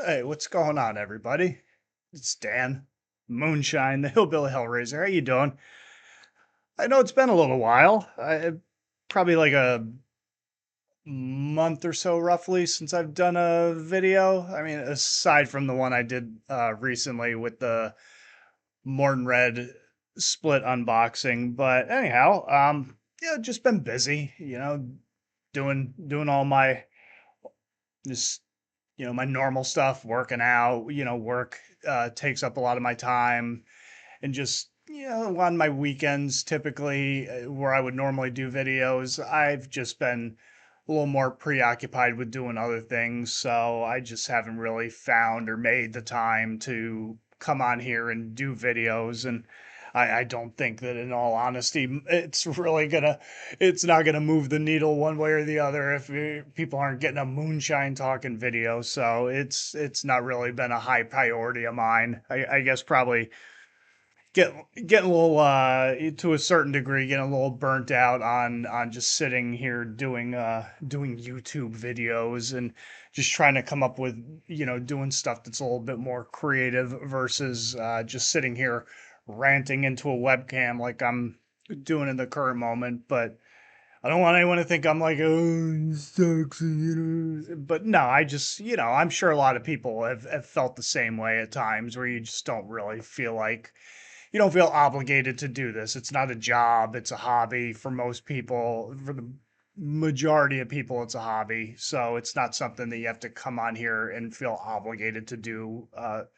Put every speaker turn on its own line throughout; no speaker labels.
Hey, what's going on, everybody? It's Dan, Moonshine, the Hillbilly Hellraiser. How you doing? I know it's been a little while. Probably like a month or so, roughly, since I've done a video. I mean, aside from the one I did recently with the Morton Red split unboxing. But anyhow, yeah, just been busy. Doing all my just my normal stuff, working out. Work takes up a lot of my time and just on my weekends typically where I would normally do videos, I've just been a little more preoccupied with doing other things, so I just haven't really found or made the time to come on here and do videos. And I don't think that, in all honesty, it's not gonna move the needle one way or the other if people aren't getting a moonshine talking video. So it's not really been a high priority of mine. I guess probably get getting a little to a certain degree, getting a little burnt out on just sitting here doing YouTube videos and just trying to come up with doing stuff that's a little bit more creative versus just sitting here ranting into a webcam like I'm doing in the current moment. But I don't want anyone to think I'm like, oh, it sucks, But no, I just, I'm sure a lot of people have felt the same way at times where you just don't really feel like you don't feel obligated to do this. It's not a job, it's a hobby for most people. For the majority of people, it's a hobby. So it's not something that you have to come on here and feel obligated to do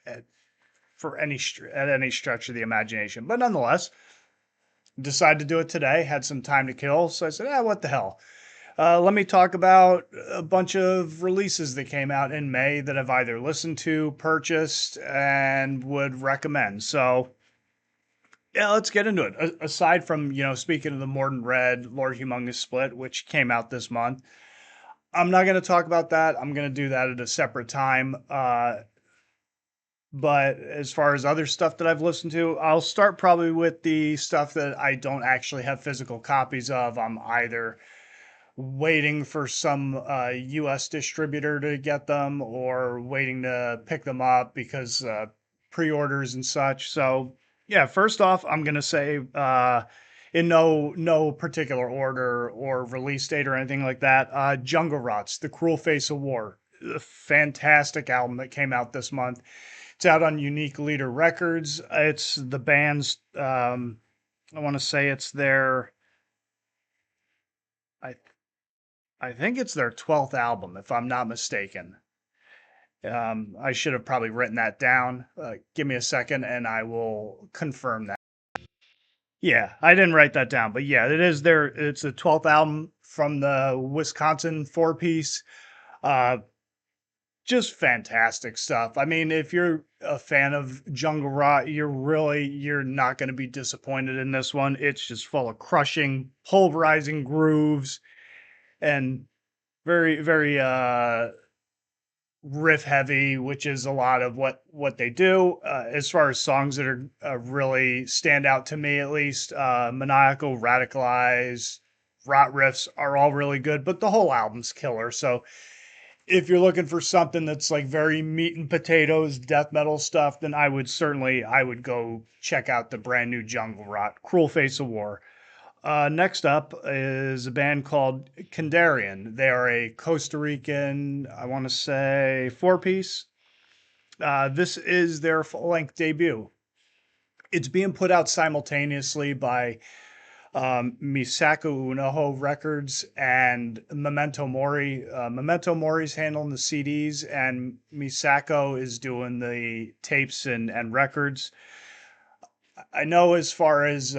at any stretch of the imagination. But nonetheless, decided to do it today. Had some time to kill, so I said, what the hell? Let me talk about a bunch of releases that came out in May that I've either listened to, purchased, and would recommend. So yeah, let's get into it. Aside from, speaking of the Morton Red Lord Humongous split, which came out this month, I'm not going to talk about that. I'm going to do that at a separate time. But as far as other stuff that I've listened to, I'll start probably with the stuff that I don't actually have physical copies of. I'm either waiting for some US distributor to get them or waiting to pick them up because pre-orders and such. So yeah, first off, I'm gonna say in no particular order or release date or anything like that, Jungle Rots, The Cruel Face of War, a fantastic album that came out this month. It's out on Unique Leader Records. It's the band's I want to say it's their I I think it's their 12th album, if I'm not mistaken. I should have probably written that down. Give me a second and I will confirm that. Yeah, I didn't write that down, but yeah, it's the 12th album from the Wisconsin four piece. Uh, just fantastic stuff. I mean, if you're a fan of Jungle Rot, you're not going to be disappointed in this one. It's just full of crushing, pulverizing grooves and very riff heavy, which is a lot of what they do. As far as songs that are really stand out to me, at least, Maniacal, Radicalized, Rot riffs are all really good, but the whole album's killer. So if you're looking for something that's like very meat and potatoes death metal stuff, then I would go check out the brand new Jungle Rot, Cruel Face of War. Next up is a band called Kandarian. They are a Costa Rican, I want to say, four piece. This is their full length debut. It's being put out simultaneously by Misako Unoho Records and Memento Mori. Memento Mori's handling the CDs, and Misako is doing the tapes and records. I know as far as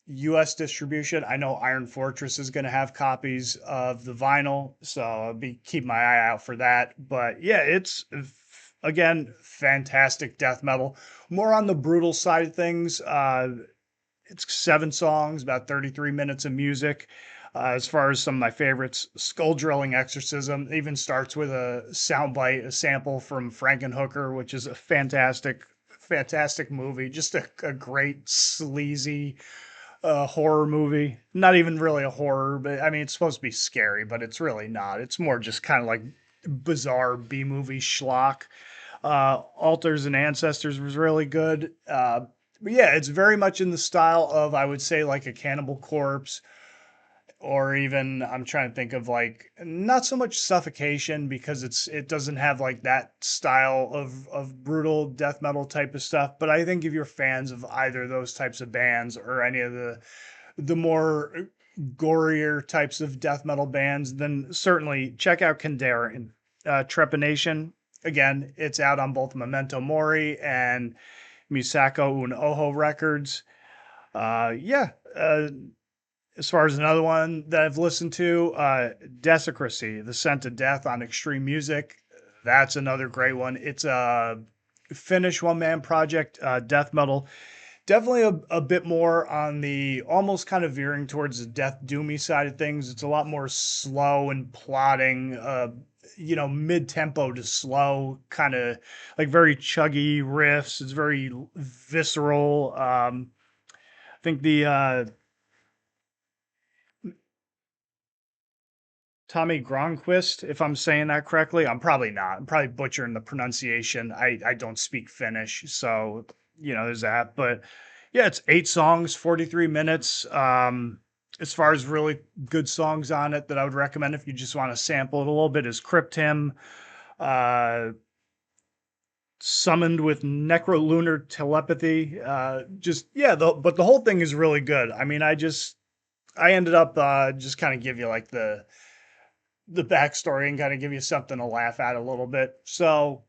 US distribution, I know Iron Fortress is going to have copies of the vinyl, so I'll be keep my eye out for that. But yeah, it's again fantastic death metal, more on the brutal side of things. It's 7 songs, about 33 minutes of music. As far as some of my favorites, Skull Drilling Exorcism even starts with a soundbite, a sample from Frankenhooker, which is a fantastic movie. Just a great sleazy horror movie. Not even really a horror, but I mean, it's supposed to be scary, but it's really not. It's more just kind of like bizarre B movie schlock. Altars and Ancestors was really good. But yeah, it's very much in the style of, I would say, like a Cannibal Corpse, or even I'm trying to think of like not so much Suffocation, because it doesn't have like that style of brutal death metal type of stuff. But I think if you're fans of either of those types of bands, or any of the more gorier types of death metal bands, then certainly check out Kandera. Trepanation. Again, it's out on both Memento Mori and Misako Un Oho records. Yeah. As far as another one that I've listened to, Desecracy, The Scent of Death on Extreme Music. That's another great one. It's a Finnish one man project, death metal. Definitely a bit more on the almost kind of veering towards the death doomy side of things. It's a lot more slow and plodding, mid tempo to slow, kind of like very chuggy riffs. It's very visceral. I think the Tommy Gronquist, if I'm saying that correctly. I'm probably not. I'm probably butchering the pronunciation. I don't speak Finnish, so there's that. But yeah, it's 8 songs, 43 minutes. As far as really good songs on it that I would recommend if you just want to sample it a little bit is Crypt Hymn, uh, Summoned with Necrolunar Telepathy. Just yeah, but the whole thing is really good. I mean, I ended up just kind of give you like the backstory and kind of give you something to laugh at a little bit. So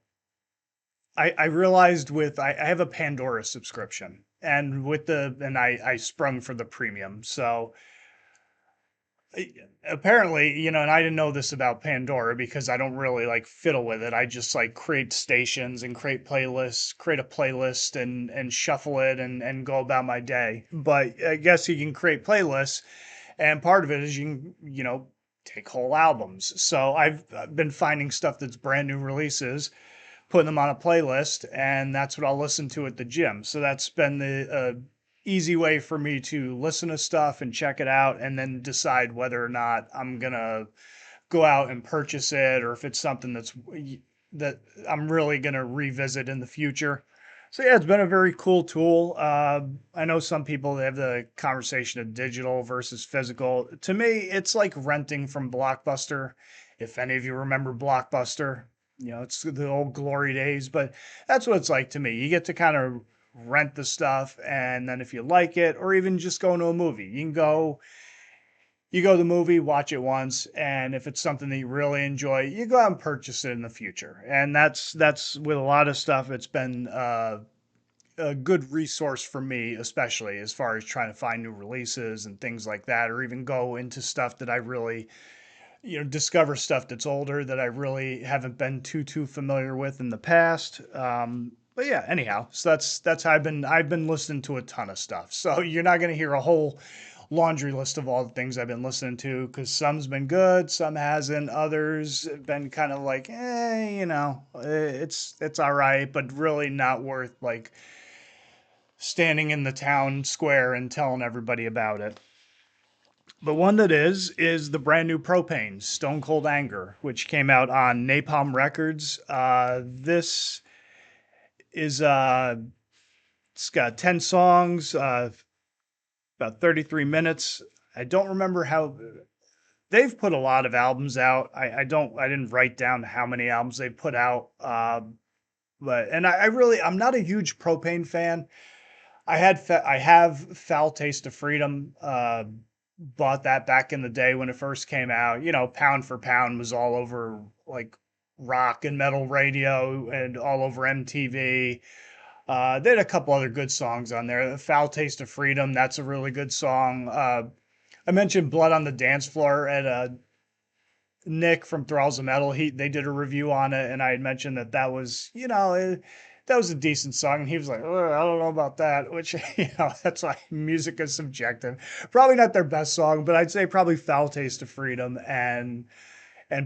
I realized I have a Pandora subscription, and I sprung for the premium. So apparently, and I didn't know this about Pandora because I don't really like fiddle with it. I just like create stations and create playlists, create a playlist and shuffle it and go about my day. But I guess you can create playlists, and part of it is you can, take whole albums. So I've been finding stuff that's brand new releases, putting them on a playlist, and that's what I'll listen to at the gym. So that's been the easy way for me to listen to stuff and check it out, and then decide whether or not I'm gonna go out and purchase it, or if it's something that I'm really gonna revisit in the future. So yeah, it's been a very cool tool. I know some people have the conversation of digital versus physical. To me, it's like renting from Blockbuster. If any of you remember Blockbuster, it's the old glory days, but that's what it's like to me. You get to kind of rent the stuff, and then if you like it, or even just go into a movie, you go to the movie, watch it once, and if it's something that you really enjoy, you go out and purchase it in the future. And that's with a lot of stuff. It's been a good resource for me, especially as far as trying to find new releases and things like that, or even go into stuff that I really, discover stuff that's older that I really haven't been too familiar with in the past. But yeah, anyhow, so that's how I've been listening to a ton of stuff. So you're not going to hear a whole laundry list of all the things I've been listening to, because some's been good, some hasn't, others have been kind of like, it's all right, but really not worth like standing in the town square and telling everybody about it. The one that is the brand new Propane, Stone Cold Anger, which came out on Napalm Records. This is it's got 10 songs, about 33 minutes. I don't remember how they've put a lot of albums out. I didn't write down how many albums they put out. But and I really I'm not a huge Propane fan. I have Foul Taste of Freedom. Bought that back in the day when it first came out. Pound for Pound was all over like rock and metal radio and all over MTV. They had a couple other good songs on there. Foul Taste of Freedom, that's a really good song. I mentioned Blood on the Dance Floor at Nick from Thralls of Metal. They did a review on it, and I had mentioned that was, that was a decent song, and he was like, "Oh, I don't know about that," which, that's why music is subjective. Probably not their best song, but I'd say probably Foul Taste of Freedom and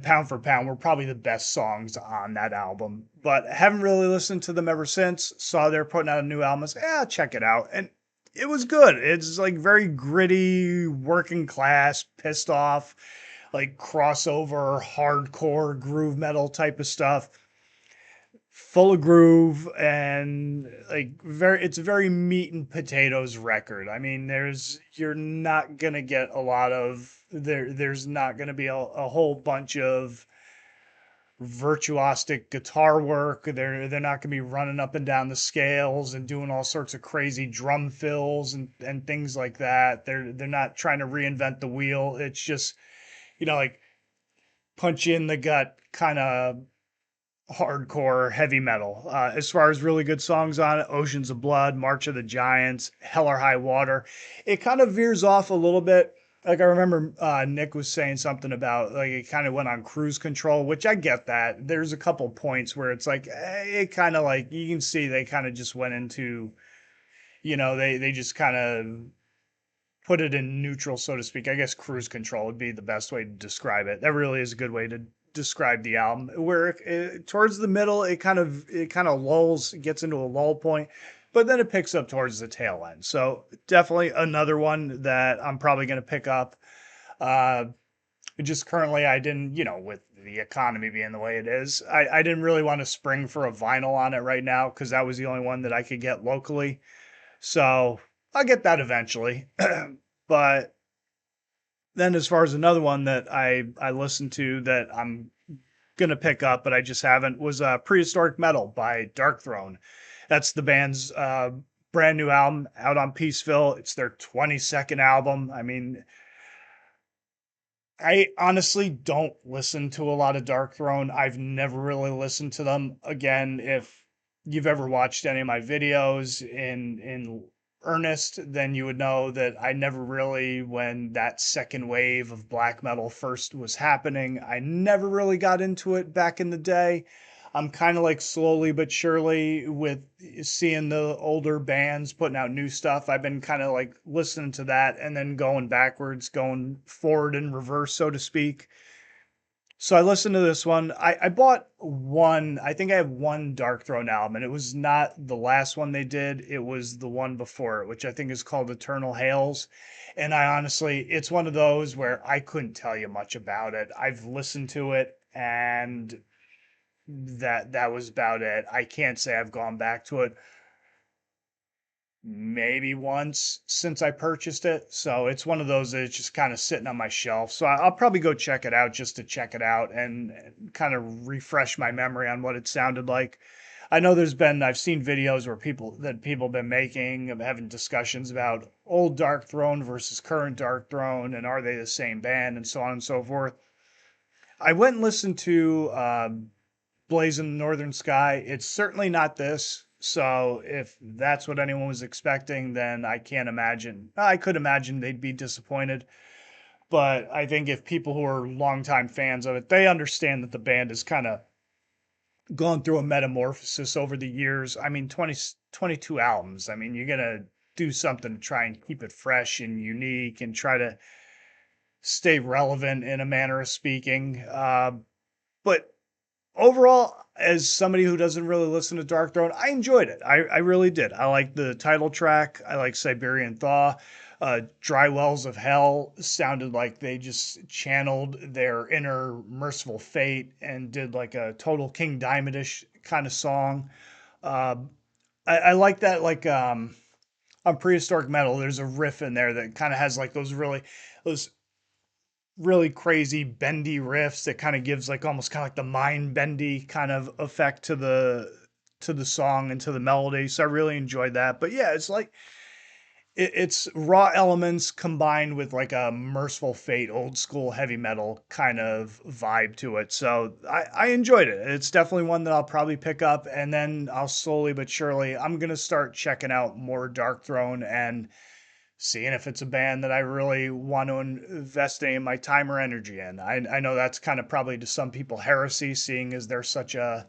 Pound for Pound were probably the best songs on that album. But haven't really listened to them ever since. Saw they're putting out a new album. I said, yeah, check it out. And it was good. It's like very gritty, working class, pissed off. like crossover, hardcore groove metal type of stuff, full of groove and like it's a very meat and potatoes record. I mean, you're not gonna get a lot of there's not gonna be a whole bunch of virtuosic guitar work. They're not gonna be running up and down the scales and doing all sorts of crazy drum fills and things like that. They're not trying to reinvent the wheel. It's just, like punch you in the gut kind of hardcore heavy metal. As far as really good songs on it, Oceans of Blood, March of the Giants, Hell or High Water, it kind of veers off a little bit. Like I remember Nick was saying something about like it kind of went on cruise control, which I get that. There's a couple points where it's like it kind of like you can see they kind of just went into, they just kind of put it in neutral, so to speak. I guess cruise control would be the best way to describe it. That really is a good way to describe the album. Where towards the middle, it kind of lulls, gets into a lull point, but then it picks up towards the tail end. So definitely another one that I'm probably going to pick up. Uh, just currently, I didn't, with the economy being the way it is, I didn't really want to spring for a vinyl on it right now because that was the only one that I could get locally. So I'll get that eventually. But then as far as another one that I listened to that I'm gonna pick up, but I just haven't, was Prehistoric Metal by Darkthrone. That's the band's brand new album out on Peaceville. It's their 22nd album. I mean, I honestly don't listen to a lot of Darkthrone. I've never really listened to them. Again, if you've ever watched any of my videos in earnest, then you would know that I never really, when that second wave of black metal first was happening, I never really got into it back in the day. I'm kind of like slowly but surely with seeing the older bands putting out new stuff. I've been kind of like listening to that and then going backwards, going forward in reverse, so to speak. So I listened to this one. I bought one, I think I have one Dark Throne album, and it was not the last one they did. It was the one before it, which I think is called Eternal Hails. And I honestly, it's one of those where I couldn't tell you much about it. I've listened to it and that was about it. I can't say I've gone back to it maybe once since I purchased it. So it's one of those that it's just kind of sitting on my shelf. So I'll probably go check it out just to check it out and kind of refresh my memory on what it sounded like. I know I've seen videos where people have been making of having discussions about old Dark Throne versus current Dark Throne and are they the same band and so on and so forth. I went and listened to Blaze in the Northern Sky. It's certainly not this. So if that's what anyone was expecting, then I can't imagine. I could imagine they'd be disappointed. But I think if people who are longtime fans of it, they understand that the band has kind of gone through a metamorphosis over the years. I mean, 22 albums. I mean, you're going to do something to try and keep it fresh and unique and try to stay relevant in a manner of speaking. But overall, as somebody who doesn't really listen to Dark Throne, I enjoyed it. I really did. I like the title track. I like Siberian Thaw. Dry Wells of Hell sounded like they just channeled their inner merciful fate and did like a total King Diamondish kind of song. Uh, I like that. Like on Prehistoric Metal, there's a riff in there that kind of has like those really crazy bendy riffs that kind of gives like almost kind of like the mind bendy kind of effect to the song and to the melody. So I really enjoyed that. But yeah, it's like it's raw elements combined with like a merciful fate old school heavy metal kind of vibe to it. So I enjoyed it. It's definitely one that I'll probably pick up, and then I'll slowly but surely I'm gonna start checking out more Dark Throne and seeing if it's a band that I really want to invest any of my time or energy in. I know that's kind of probably to some people heresy, seeing as they're such a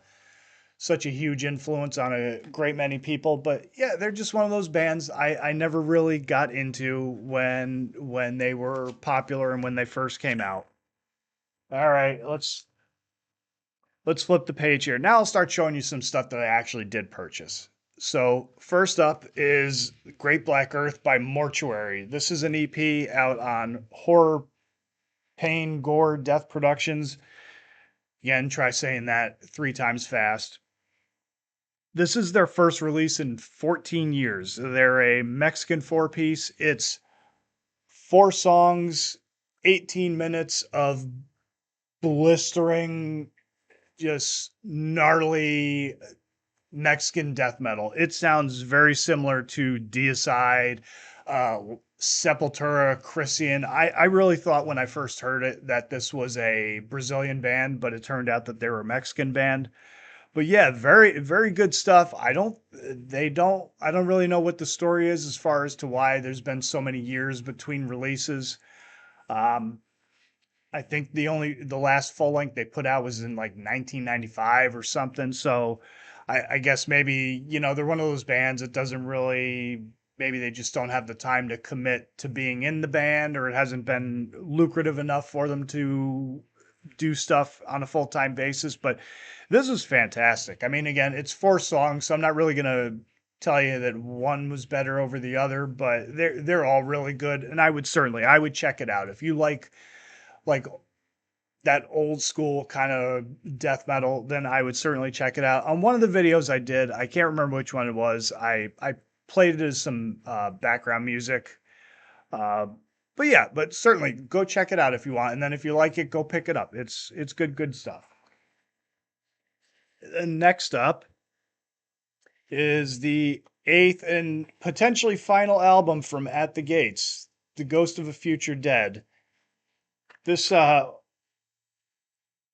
huge influence on a great many people. But yeah, they're just one of those bands I never really got into when they were popular and when they first came out. All right, let's flip the page here. Now I'll start showing you some stuff that I actually did purchase. So first up is Great Black Earth by Mortuary. This is an EP out on Horror Pain, Gore, Death Productions. Again, try saying that 3 times fast. This is their first release in 14 years. They're a Mexican four-piece. It's 4 songs, 18 minutes of blistering, just gnarly Mexican death metal. It sounds very similar to Deicide, uh, Sepultura, Christian. I really thought when I first heard it that this was a Brazilian band, but it turned out that they were a Mexican band. But yeah, very, very good stuff. I don't really know what the story is as far as to why there's been so many years between releases. Um, I think the last full length they put out was in like 1995 or something. So I guess maybe, they're one of those bands that doesn't really, maybe they just don't have the time to commit to being in the band, or it hasn't been lucrative enough for them to do stuff on a full-time basis. But this was fantastic. I mean, again, it's 4 songs, so I'm not really gonna tell you that one was better over the other, but they're all really good. And I would check it out if you like that old school kind of death metal, then I would certainly check it out. On one of the videos I did, I can't remember which one it was. I played it as some background music. Uh, but yeah, but certainly go check it out if you want, and then if you like it, go pick it up. It's good stuff. And next up is the eighth and potentially final album from At the Gates, The Ghost of a Future Dead. This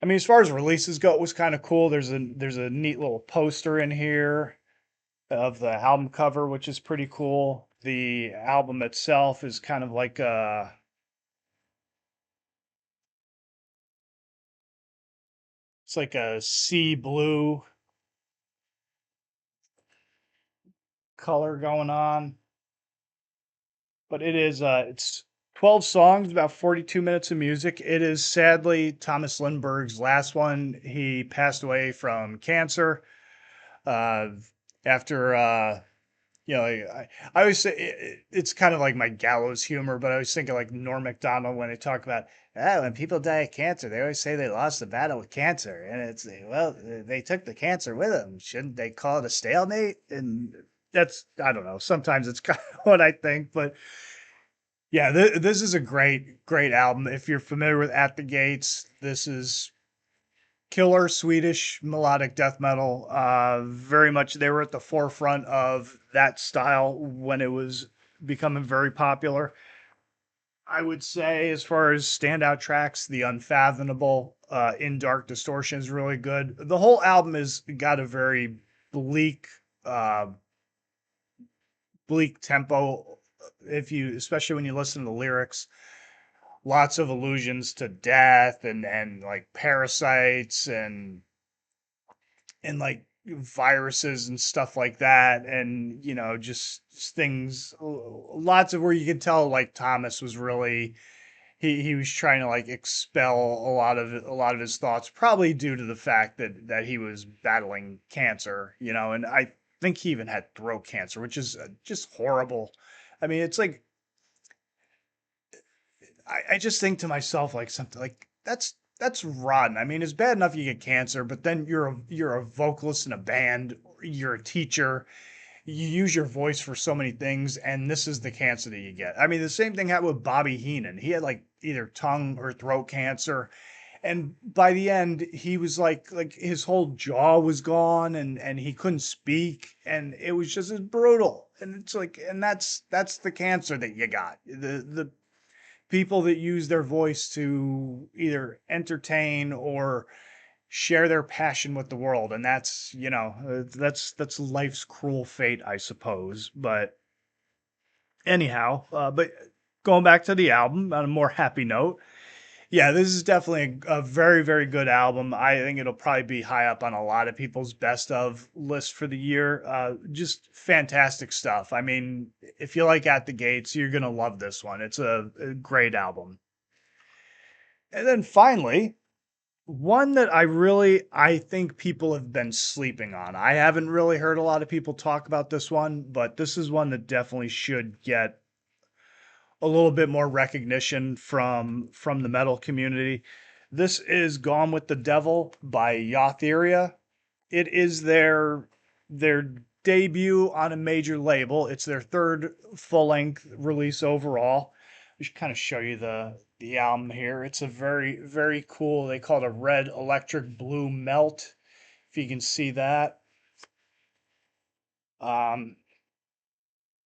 I mean, as far as releases go, it was kind of cool. There's a neat little poster in here of the album cover, which is pretty cool. The album itself is kind of like it's like a sea blue color going on, but it's 12 songs, about 42 minutes of music. It is sadly Thomas Lindberg's last one. He passed away from cancer uh, after I always say it's kind of like my gallows humor, but I was thinking like Norm Macdonald when they talk about, when people die of cancer, they always say they lost the battle with cancer. And it's, well, they took the cancer with them. Shouldn't they call it a stalemate? And that's, I don't know. Sometimes it's kind of what I think, but yeah, this is a great album. If you're familiar with At the Gates, this is killer Swedish melodic death metal. Very much they were at the forefront of that style when it was becoming very popular. I would say, as far as standout tracks, The Unfathomable, In Dark Distortion is really good. The whole album has got a very bleak, uh, bleak tempo. If you, especially when you listen to the lyrics, lots of allusions to death and like parasites and like viruses and stuff like that, and just things, lots of where you can tell like Thomas was really, he was trying to like expel a lot of his thoughts, probably due to the fact that he was battling cancer, and I think he even had throat cancer, which is just horrible. I mean, it's like I just think to myself like something like that's rotten. I mean, it's bad enough you get cancer, but then you're a vocalist in a band, you're a teacher, you use your voice for so many things, and this is the cancer that you get. I mean, the same thing happened with Bobby Heenan. He had like either tongue or throat cancer, and by the end, he was like his whole jaw was gone, and he couldn't speak, and it was just as brutal. And it's like, and that's the cancer that you got. The people that use their voice to either entertain or share their passion with the world, and that's that's life's cruel fate, I suppose. But anyhow, but going back to the album on a more happy note, yeah, this is definitely a very good album. I think it'll probably be high up on a lot of people's best of list for the year. Just fantastic stuff. I mean, if you like At the Gates, you're gonna love this one. It's a great album. And then finally, one that I think people have been sleeping on. I haven't really heard a lot of people talk about this one, but this is one that definitely should get a little bit more recognition from the metal community. This is Gone with the Devil by Yatheria. It is their debut on a major label. It's their third full-length release overall. We should kind of show you the album here. It's a very, very cool, they call it a red electric blue melt, if you can see that. Um,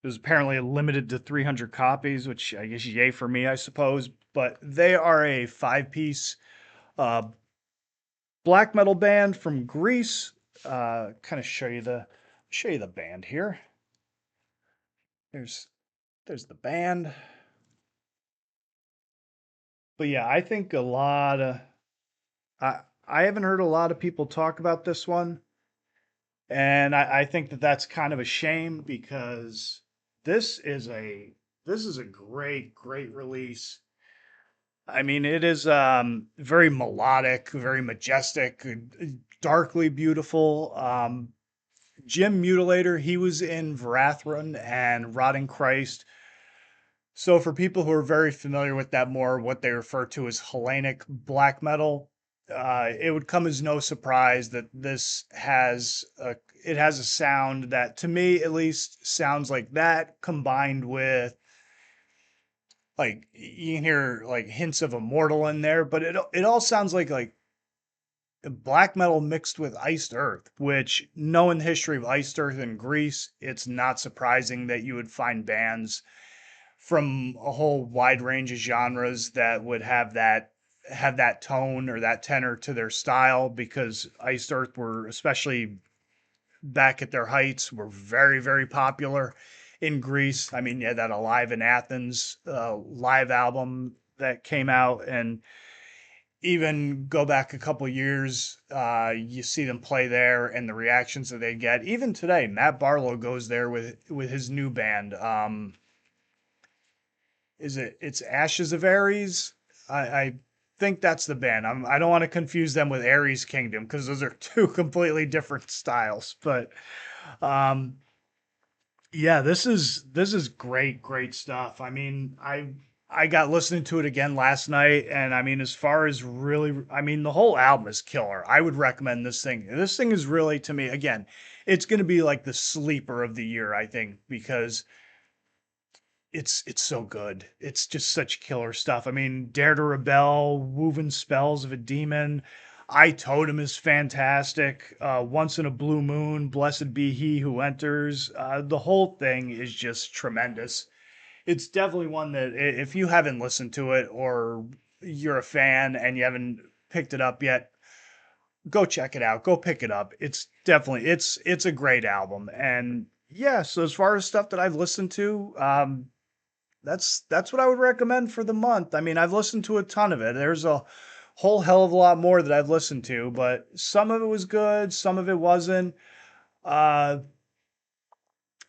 it was apparently limited to 300 copies, which I guess yay for me, I suppose. But they are a five-piece uh, black metal band from Greece. Kind of show you the band here. There's there's the band. But yeah, I think a lot of I haven't heard a lot of people talk about this one, and I think that that's kind of a shame because this is a this is a great release. I mean, it is very melodic, very majestic, darkly beautiful. Jim Mutilator, he was in Varathron and Rotting Christ. So for people who are very familiar with that more, what they refer to as Hellenic black metal, it would come as no surprise that it has a sound that to me at least sounds like that combined with like you can hear like hints of Immortal in there, but it all sounds like black metal mixed with iced earth, which knowing the history of iced earth in Greece, it's not surprising that you would find bands from a whole wide range of genres that would have that tone or that tenor to their style because iced earth were especially back at their heights were very popular in Greece. I mean, yeah, that Alive in Athens live album that came out, and even go back a couple years, you see them play there and the reactions that they get. Even today, Matt Barlow goes there with his new band. It's Ashes of Ares? I think that's the band. I don't want to confuse them with Ares Kingdom because those are two completely different styles. But um, yeah, this is great stuff. I mean, I got listening to it again last night, and I mean, as far as really, I mean, the whole album is killer. I would recommend this thing. This thing is really to me again, it's going to be like the sleeper of the year, I think, because it's so good. It's just such killer stuff. I mean, Dare to Rebel, Woven Spells of a Demon, I Totem is fantastic. Once in a Blue Moon, Blessed Be He Who Enters. The whole thing is just tremendous. It's definitely one that if you haven't listened to it or you're a fan and you haven't picked it up yet, go check it out. Go pick it up. It's definitely it's a great album. And yeah, so as far as stuff that I've listened to, that's what I would recommend for the month. I mean, I've listened to a ton of it. There's a whole hell of a lot more that I've listened to, but some of it was good, some of it wasn't. Uh,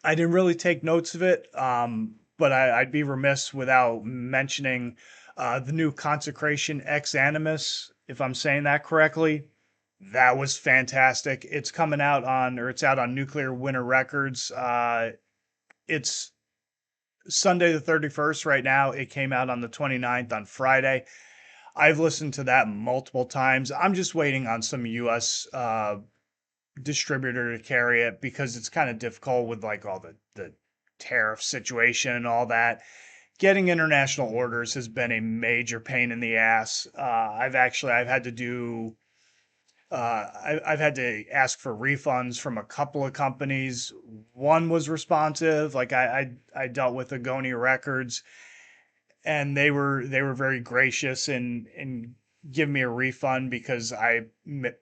I didn't really take notes of it, but I'd be remiss without mentioning the new Consecration Ex Animus, if I'm saying that correctly. That was fantastic. It's coming out on, or it's out on Nuclear Winter Records. It's Sunday the 31st right now. It came out on the 29th on Friday. I've listened to that multiple times. I'm just waiting on some US distributor to carry it because it's kind of difficult with like all the tariff situation and all that. Getting international orders has been a major pain in the ass. I've had to do I've had to ask for refunds from a couple of companies. One was responsive, like I dealt with Agonia Records, and they were very gracious in giving me a refund because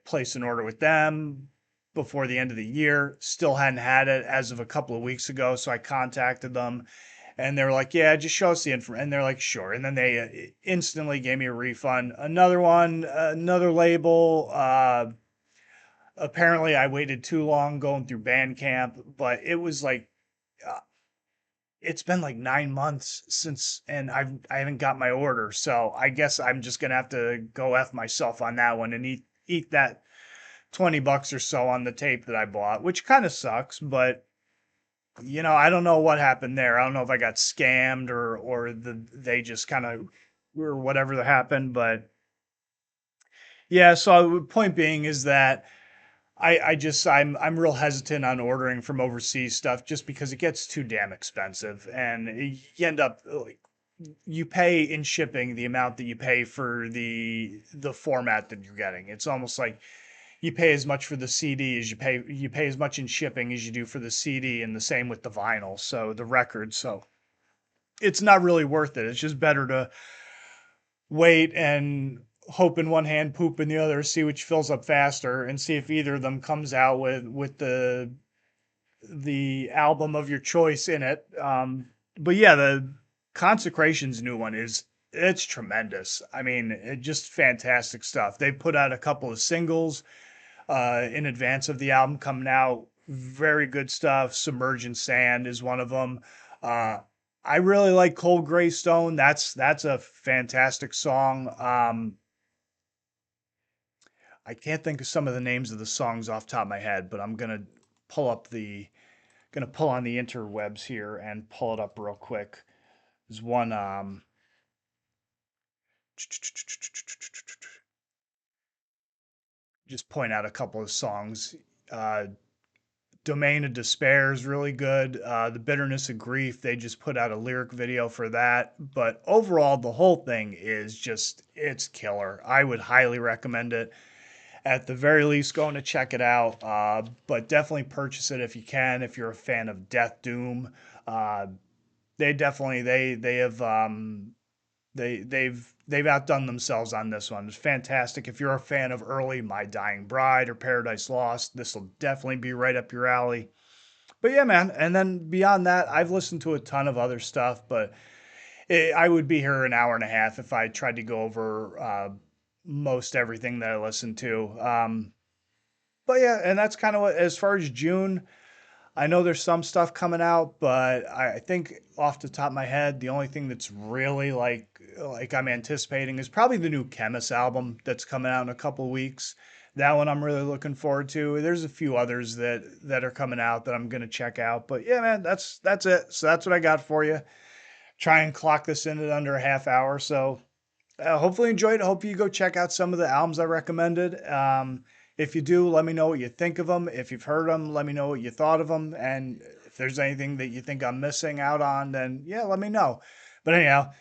placed an order with them before the end of the year. Still hadn't had it as of a couple of weeks ago, so I contacted them, and they were like, "Yeah, just show us the info." And they're like, "Sure." And then they instantly gave me a refund. Another one, another label. Apparently, I waited too long going through Bandcamp, but it was like uh, it's been like 9 months since, and I haven't got my order. So I guess I'm just gonna have to go f myself on that one and eat that $20 or so on the tape that I bought, which kind of sucks, but I don't know what happened there. I don't know if I got scammed or they just kind of or whatever that happened, but yeah. So point being is that I'm real hesitant on ordering from overseas stuff just because it gets too damn expensive, and you end up like you pay in shipping the amount that you pay for the format that you're getting. It's almost like you pay as much for the CD as you pay as much in shipping as you do for the CD, and the same with the vinyl, so the record. So it's not really worth it. It's just better to wait and hope in one hand, poop in the other, see which fills up faster, and see if either of them comes out with the album of your choice in it. But yeah, the Consecration's new one it's tremendous. I mean, just fantastic stuff. They put out a couple of singles in advance of the album coming out. Very good stuff. Submerge in Sand is one of them. Uh, I really like Cold Gray Stone. That's a fantastic song. I can't think of some of the names of the songs off the top of my head, but I'm gonna pull on the interwebs here and pull it up real quick. There's one just point out a couple of songs. Uh, Domain of Despair is really good. The Bitterness of Grief, they just put out a lyric video for that. But overall, the whole thing is it's killer. I would highly recommend it. At the very least, going to check it out. But definitely purchase it if you can, if you're a fan of Death Doom. Uh, they have they've outdone themselves on this one. It's fantastic. If you're a fan of early My Dying Bride or Paradise Lost, this will definitely be right up your alley. But yeah, man. And then beyond that, I've listened to a ton of other stuff, but I would be here an hour and a half if I tried to go over most everything that I listened to. But yeah, and that's kind of what, as far as June, I know there's some stuff coming out, but I think off the top of my head, the only thing that's really like I'm anticipating is probably the new Chemist album that's coming out in a couple of weeks. That one I'm really looking forward to. There's a few others that are coming out that I'm gonna check out. But yeah, man, that's it. So that's what I got for you. Try and clock this in at under a half hour. So hopefully enjoyed it. Hope you go check out some of the albums I recommended. If you do, let me know what you think of them. If you've heard them, let me know what you thought of them. And if there's anything that you think I'm missing out on, then yeah, let me know. But anyhow,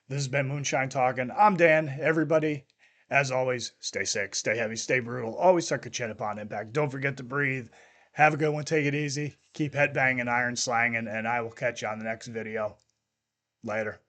this has been Moonshine Talking. I'm Dan. Everybody, as always, stay sick, stay heavy, stay brutal. Always suck your chin upon impact. Don't forget to breathe. Have a good one. Take it easy. Keep headbanging, iron slanging, and I will catch you on the next video. Later.